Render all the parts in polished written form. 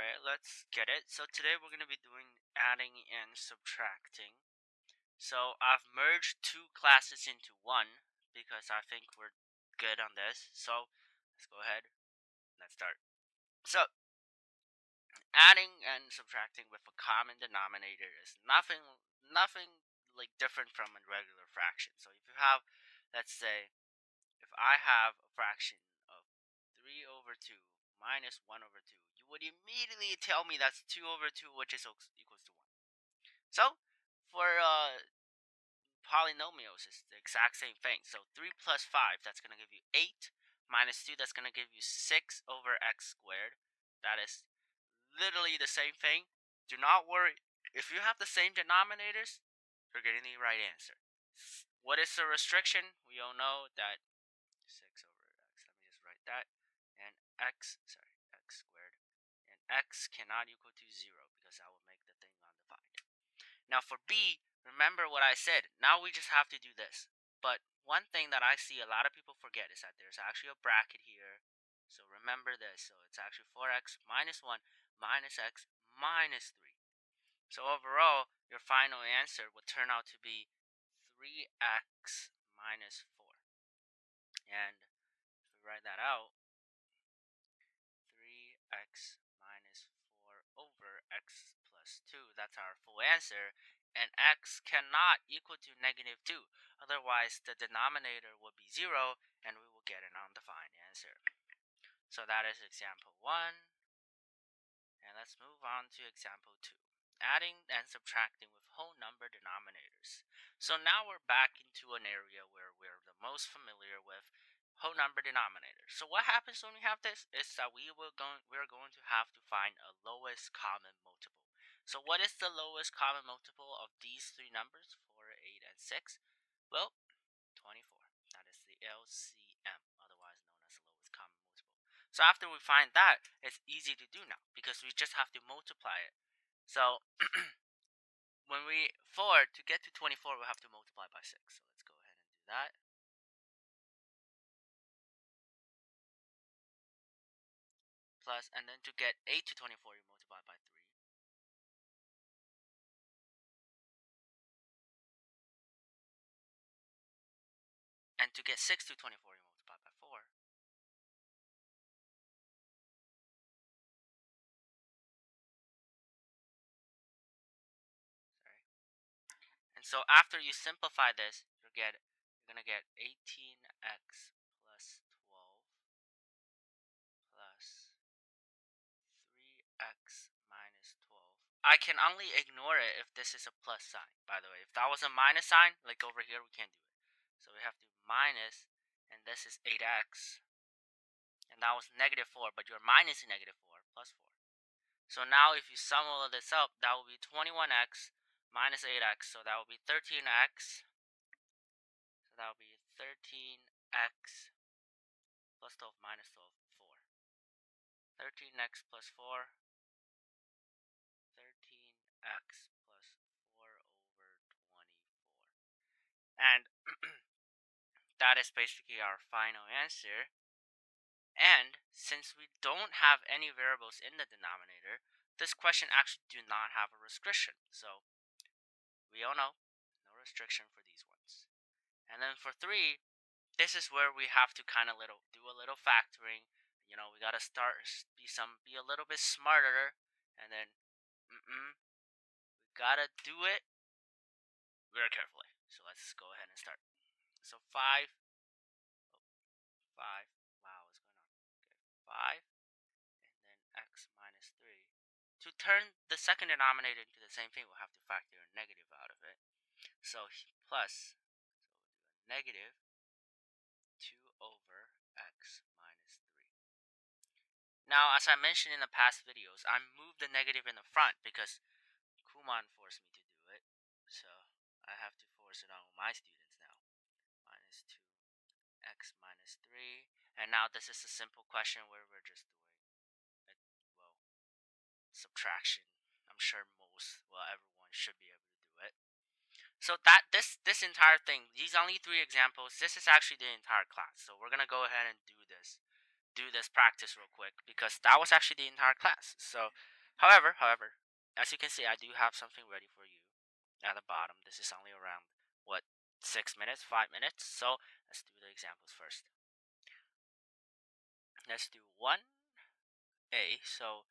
Alright, let's get it. So today we're going to be doing adding and subtracting. So I've merged two classes into one because I think we're good on this. So let's go ahead. Let's start. So adding and subtracting with a common denominator is nothing like different from a regular fraction. So if you have, let's say, if I have a fraction of 3 over 2 minus 1 over 2, you would immediately tell me that's 2 over 2, which is equals to 1. So for polynomials, it's the exact same thing. So 3 plus 5, that's going to give you 8, minus 2, that's going to give you 6 over x squared. That is literally the same thing. Do not worry. If you have the same denominators, you're getting the right answer. What is the restriction? We all know that 6 over x. Let me just write that. And x squared. And x cannot equal to 0 because that will make the thing undefined. Now for b, remember what I said. Now we just have to do this. But one thing that I see a lot of people forget is that there's actually a bracket here. So remember this. So it's actually 4x minus 1 minus x minus 3. So overall, your final answer would turn out to be 3x minus 4. And if we write that out, 3x minus 4 over x plus 2, that's our full answer. And x cannot equal to negative 2. Otherwise, the denominator would be 0, and we will get an undefined answer. So that is example 1. And let's move on to example 2. Adding and subtracting with whole number denominators. So now we're back into an area where we're the most familiar with whole number denominators. So what happens when we have this is that we're going to have to find a lowest common multiple. So what is the lowest common multiple of these three numbers, 4, 8, and 6? Well, 24. That is the LCM, otherwise known as the lowest common multiple. So after we find that, it's easy to do now because we just have to multiply it. So to get to 24, we'll have to multiply by 6. So let's go ahead and do that. Plus, and then to get 8 to 24, you multiply by 3. And to get 6 to 24, you multiply by 4. Sorry. And so after you simplify this, you're going to get 18x plus 12 plus 3x minus 12. I can only ignore it if this is a plus sign, by the way. If that was a minus sign, like over here, we can't do it. So we have to minus, and this is 8x. And that was negative 4, but you're minusing negative 4 plus 4. So now if you sum all of this up, that will be 21x minus 8x. So that will be 13x. So that will be 13x plus 12 minus 12, 4. 13x plus 4. 13x plus 4 over 24. And that is basically our final answer. And since we don't have any variables in the denominator, this question actually do not have a restriction. So we all know, no restriction for these ones. And then for 3, this is where we have to kind of do a little factoring. You know, we gotta be a little bit smarter, and then we gotta do it very carefully. So let's go ahead and start. So 5. Wow, what's going on? Okay, 5, and then x minus 3. To turn the second denominator into the same thing, we'll have to factor a negative out of it. So plus, so we'll do a negative 2 over x minus 3. Now, as I mentioned in the past videos, I moved the negative in the front because Kumon forced me to do it. So I have to force it on my students now. Minus 2 x minus 3. And now this is a simple question where we're just doing, subtraction. I'm sure everyone should be able to do it. So that this entire thing, these only 3 examples, this is actually the entire class. So we're gonna go ahead and do this practice real quick because that was actually the entire class. So However, as you can see, I do have something ready for you at the bottom. This is only around, what, 6 minutes, 5 minutes? So let's do the examples first. Let's do 1a. So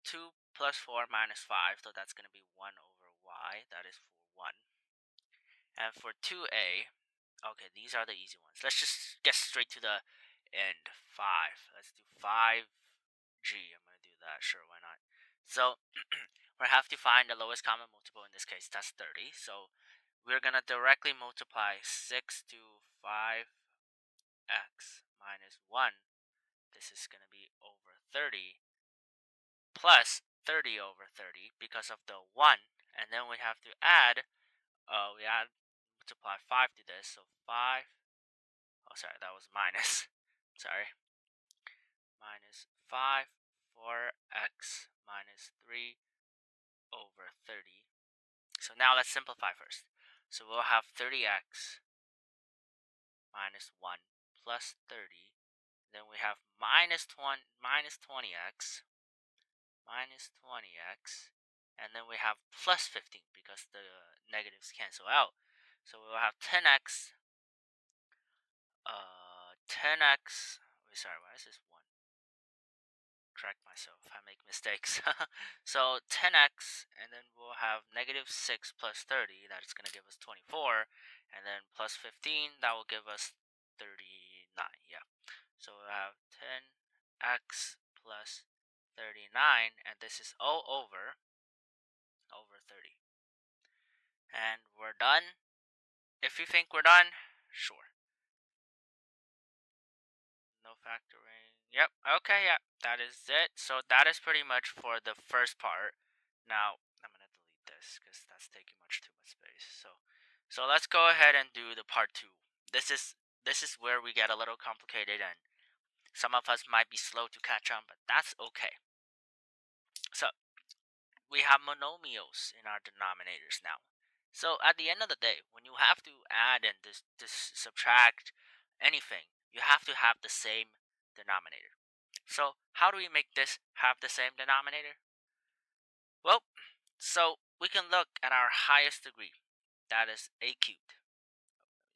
2 plus 4 minus 5. So that's going to be 1 over y. That is for 1. And for 2a, okay, these are the easy ones. Let's just get straight to the end. 5. Let's do 5g. I'm going to do that. Sure, why not? So we have to find the lowest common multiple. In this case, that's 30. So we're going to directly multiply 6 to 5x minus 1. This is going to be over 30 plus 30 over 30 because of the 1. And then we have to add, multiply 5 to this. So 5, oh, sorry, that was minus. Sorry. Minus 5 4x minus 3 over 30. So now let's simplify first. So we'll have 30x minus 1 plus 30. Then we have minus 20x minus 20x. And then we have plus 15 because the negatives cancel out. So we'll have 10x. 10x. Wait, sorry, why is this 1? Correct myself, I make mistakes. So 10x, and then we'll have negative 6 plus 30. That's going to give us 24. And then plus 15, that will give us 39. Yeah. So we'll have 10x plus 39. And this is all over 30. And we're done. If you think we're done, sure. No factoring. Yep. Okay. Yeah. That is it. So that is pretty much for the first part. Now I'm gonna delete this because that's taking too much space. So let's go ahead and do the part 2. This is where we get a little complicated, and some of us might be slow to catch on, but that's okay. So we have monomials in our denominators now. So at the end of the day, when you have to add and subtract anything, you have to have the same denominator. So how do we make this have the same denominator? Well, so we can look at our highest degree. That is a cubed.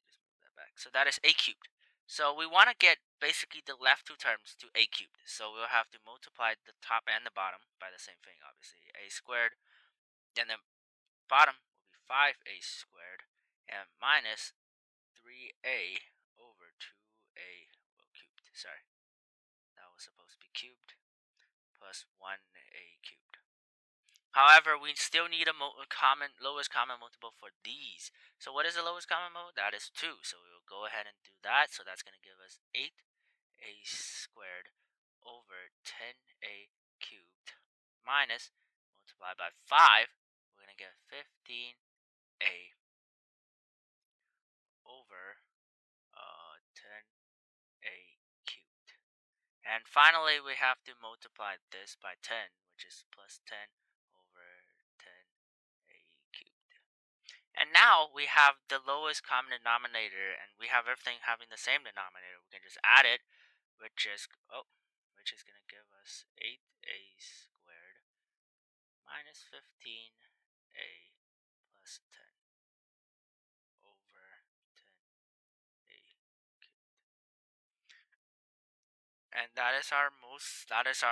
Just move that back. So that is a cubed. So we want to get basically the left two terms to a cubed. So we'll have to multiply the top and the bottom by the same thing, obviously. A squared. And then bottom will be 5a squared and minus 3a over 2a, well, cubed. Sorry. That was supposed to be cubed plus 1a cubed. However, we still need a lowest common multiple for these. So what is the lowest common multiple? That is 2. So we will go ahead and do that. So that's going to give us 8a squared over 10a cubed minus, multiplied by 5, we're going to get 15a over 10a cubed. And finally, we have to multiply this by 10, which is plus 10 over 10a cubed. And now we have the lowest common denominator, and we have everything having the same denominator. We can just add it, which is going to give us 8a squared minus 15a plus 10 over 10a cubed. And that is our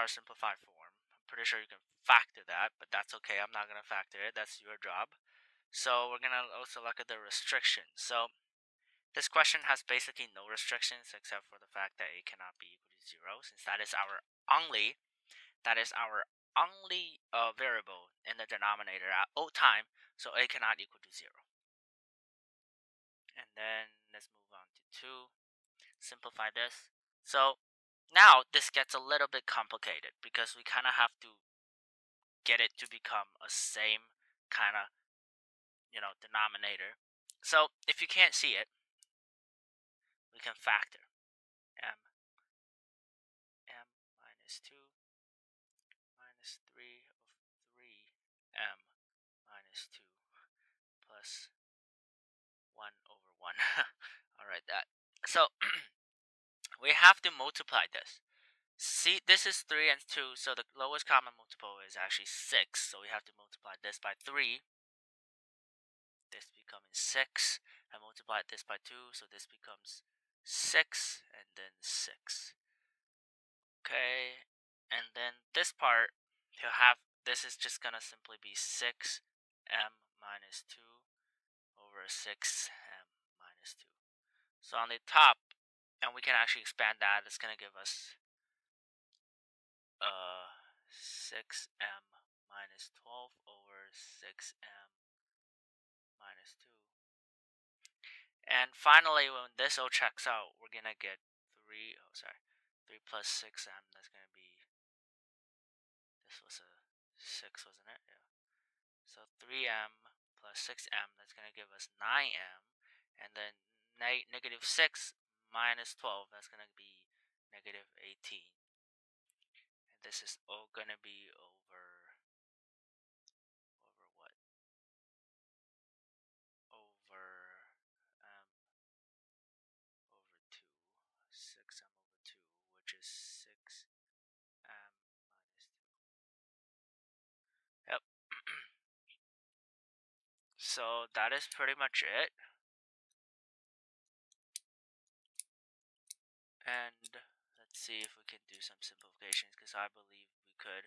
simplified form. I'm pretty sure you can factor that, but that's okay. I'm not going to factor it. That's your job. So we're going to also look at the restrictions. So this question has basically no restrictions except for the fact that a cannot be equal to 0, since that is our only variable in the denominator at all time. So a cannot equal to 0. And then let's move on to 2. Simplify this. So now this gets a little bit complicated because we kind of have to get it to become a same kind of, denominator. So if you can't see it, we can factor m minus 2 minus 3 of 3m minus 2 plus 1 over 1. All right, that. So we have to multiply this. See, this is 3 and 2, so the lowest common multiple is actually 6. So we have to multiply this by 3. This becomes 6. I multiplied this by 2, so this becomes 6 and then 6. Okay, and then this part, you'll have, this is just gonna simply be 6m minus 2 over 6m minus 2. So on the top, and we can actually expand that, it's gonna give us 6m minus 12 over 6m minus 2. And finally, when this all checks out, we're gonna get 3 plus 6m, that's gonna be, this was a 6, wasn't it? Yeah. So 3m plus 6m, that's gonna give us 9m, and then negative 6 minus 12, that's gonna be negative 18. And this is all gonna be over what? Over over 2, 6m over 2, which is 6m minus 2. Yep. So that is pretty much it. And let's see if we can do some simplifications, because I believe we could.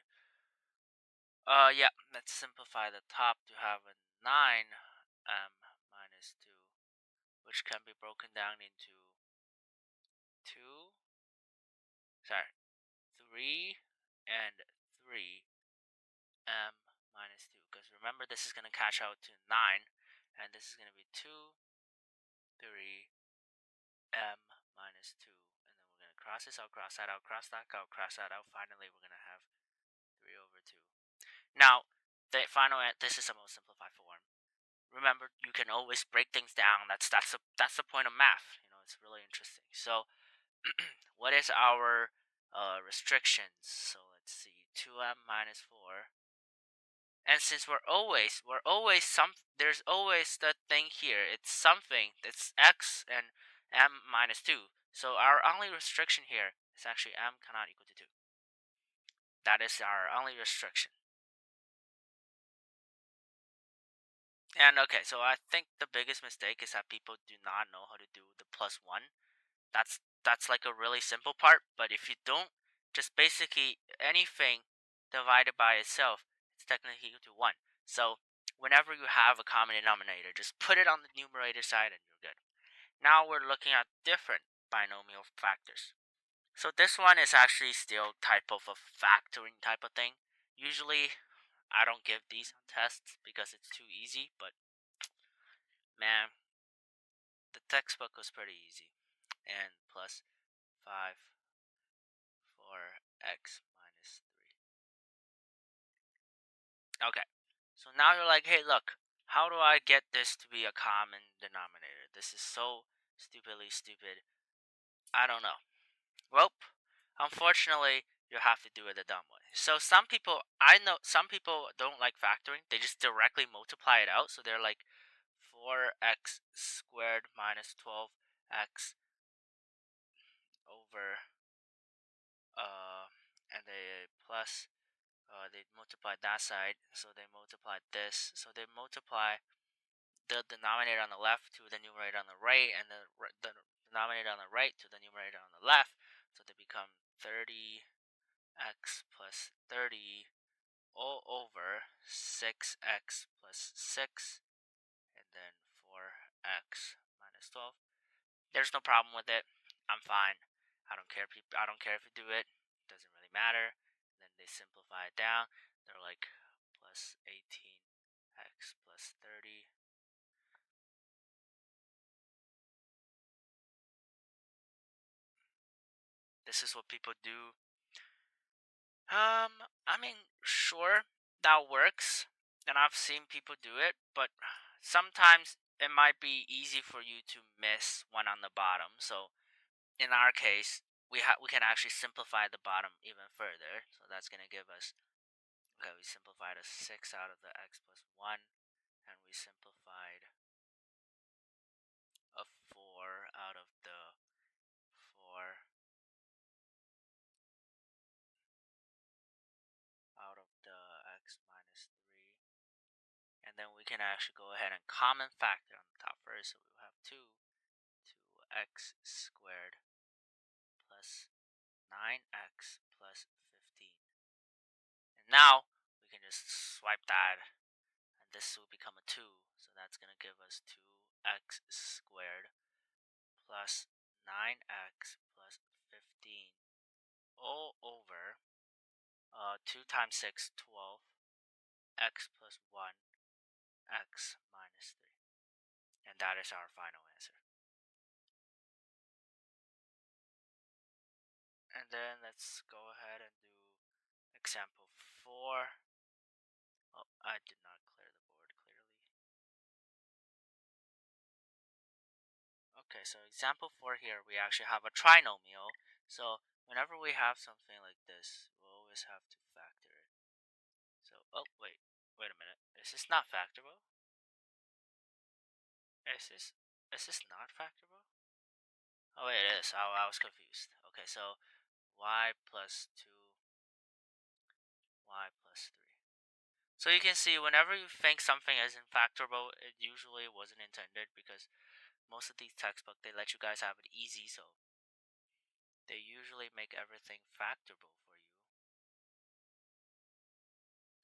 Yeah, let's simplify the top to have a 9m minus 2, which can be broken down into 2, 3 and 3m minus 2, because remember this is going to catch out to 9, and this is going to be 2, 3m minus 2, and then we're going to cross this out, cross that out, cross that out, cross that out. Finally, we're going to have 3 over 2. Now, the final, this is the most simplified form. Remember, you can always break things down. That's the point of math. You know, it's really interesting. So, what is our restrictions? So let's see, 2m minus 4. And since we're always there's always the thing here. It's something. It's x and m minus 2. So our only restriction here is actually m cannot equal to 2. That is our only restriction. And okay, so I think the biggest mistake is that people do not know how to do the plus 1. That's like a really simple part, but if you don't, just basically anything divided by itself, it's technically equal to 1. So whenever you have a common denominator, just put it on the numerator side and you're good. Now we're looking at different binomial factors. So this one is actually still type of a factoring type of thing. Usually I don't give these on tests because it's too easy, but man, the textbook was pretty easy. And plus 5 for x minus 3. Okay, so now you're like, hey, look, how do I get this to be a common denominator? This is so stupidly stupid. I don't know. Well, unfortunately, you have to do it the dumb way. So I know some people don't like factoring. They just directly multiply it out. So they're like 4x squared minus 12x over, and they plus, they multiplied that side, so they multiplied this. So they multiply the denominator on the left to the numerator on the right, and the denominator on the right to the numerator on the left. So they become 30x plus 30 all over 6x plus 6, and then 4x minus 12. There's no problem with it. I'm fine. I don't care if you do it. It doesn't really matter. And then they simplify it down. They're like plus 18x plus 30. This is what people do. I mean, sure, that works, and I've seen people do it, but sometimes it might be easy for you to miss one on the bottom. So in our case, we can actually simplify the bottom even further. So that's gonna give us, okay, we simplified a 6 out of the x plus 1, and we simplified a 4 out of the 4 And then we can actually go ahead and common factor on the top first. So we will have 2x squared plus 9x plus 15. And now we can just swipe that, and this will become a 2. So that's going to give us 2x squared plus 9x plus 15 all over 2 times 6, 12, x plus 1, x minus 3. And that is our final answer. And then let's go ahead and do example 4. Oh, I did not clear the board clearly. Okay, so example 4 here, we actually have a trinomial. So whenever we have something like this, we'll always have to factor it. So, oh, wait a minute. Is this not factorable? Is this not factorable? Oh, wait, it is. I was confused. Okay, so y plus 2, y plus 3. So you can see whenever you think something isn't factorable, it usually wasn't intended, because most of these textbooks, they let you guys have it easy, so they usually make everything factorable for you.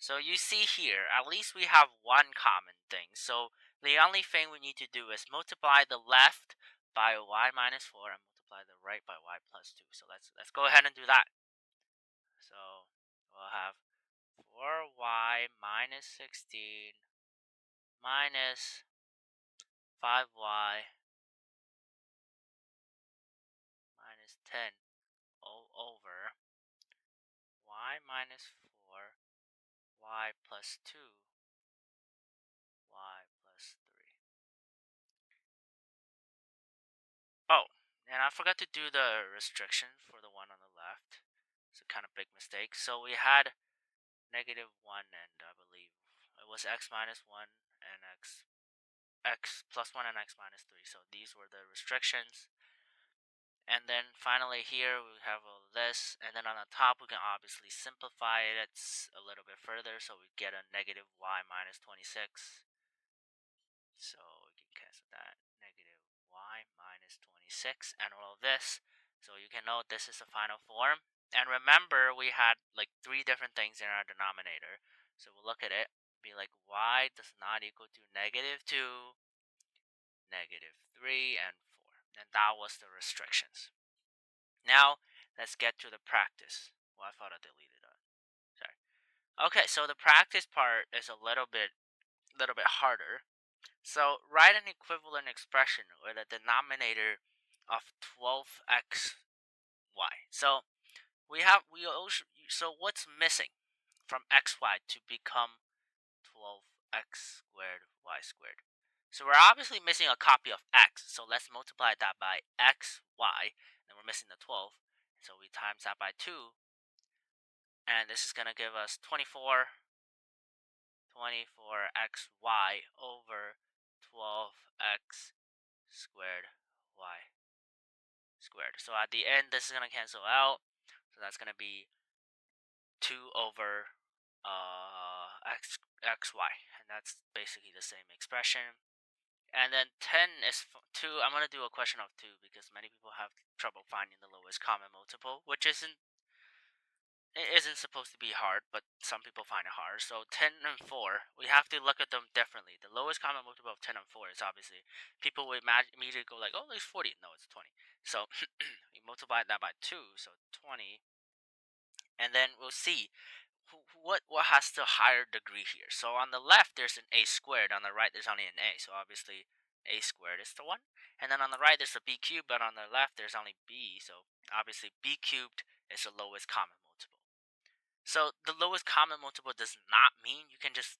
So you see here, at least we have one common thing. So the only thing we need to do is multiply the left by y minus 4 and multiply the right by y plus 2. So let's go ahead and do that. So we'll have 4y minus 16 minus 5y minus 10 all over y minus 4, y plus 2, y plus 3. Oh, and I forgot to do the restriction for the one on the left. It's a kind of big mistake. So we had negative 1, and I believe it was x minus 1 and x plus 1 and x minus 3. So these were the restrictions. And then finally here we have all this, and then on the top we can obviously simplify it. It's a little bit further, so we get a negative y minus 26. So we can cancel that. Negative y minus 26 and all of this. So you can note this is the final form. And remember, we had like 3 different things in our denominator. So we'll look at it, be like y does not equal to negative 2, negative 3, and 4. And that was the restrictions. Now, let's get to the practice. Well, I thought I deleted that. Sorry. Okay, so the practice part is a little bit harder. So write an equivalent expression with a denominator of 12xy. So so what's missing from xy to become 12x squared y squared? So we're obviously missing a copy of x. So let's multiply that by xy, and we're missing the 12. So we times that by 2, and this is going to give us 24xy over 12x squared y squared. So at the end, this is going to cancel out. So that's going to be 2 over xy. And that's basically the same expression. And then 10 is 2. I'm going to do a question of 2 because many people have trouble finding the lowest common multiple, which isn't supposed to be hard, but some people find it hard. So 10 and 4, we have to look at them differently. The lowest common multiple of 10 and 4 is obviously, people would immediately go like, oh, there's 40. No, it's 20. So we multiply that by 2, so 20. And then we'll see what has the higher degree here. So on the left, there's an a squared. On the right, there's only an a. So obviously, a squared is the one. And then on the right, there's a b cubed, but on the left, there's only b. So obviously, b cubed is the lowest common multiple. So the lowest common multiple does not mean you can just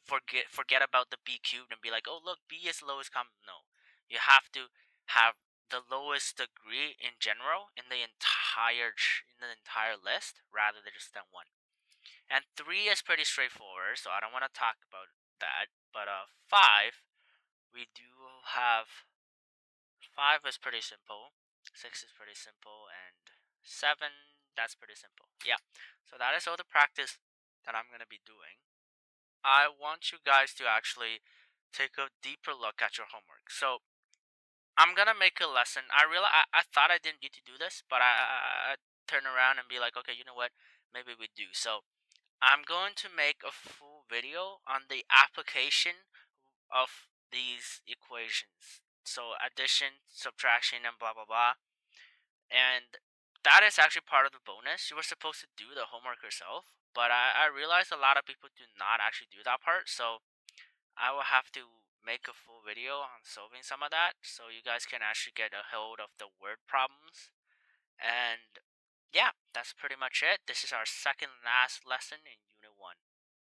forget about the b cubed and be like, oh look, b is the lowest common. No, you have to have the lowest degree in general in the entire list rather than just that one. And 3 is pretty straightforward, so I don't want to talk about that. But 5, we do have 5 is pretty simple. 6 is pretty simple, and 7, that's pretty simple. Yeah. So that is all the practice that I'm going to be doing. I want you guys to actually take a deeper look at your homework. So I'm gonna make a lesson. I thought I didn't need to do this, but I turn around and be like, okay, you know what? Maybe we do. So I'm going to make a full video on the application of these equations. So addition, subtraction, and blah blah blah. And that is actually part of the bonus. You were supposed to do the homework yourself, but I realized a lot of people do not actually do that part. So I will have to make a full video on solving some of that so you guys can actually get a hold of the word problems. And yeah, that's pretty much it. This is our second last lesson in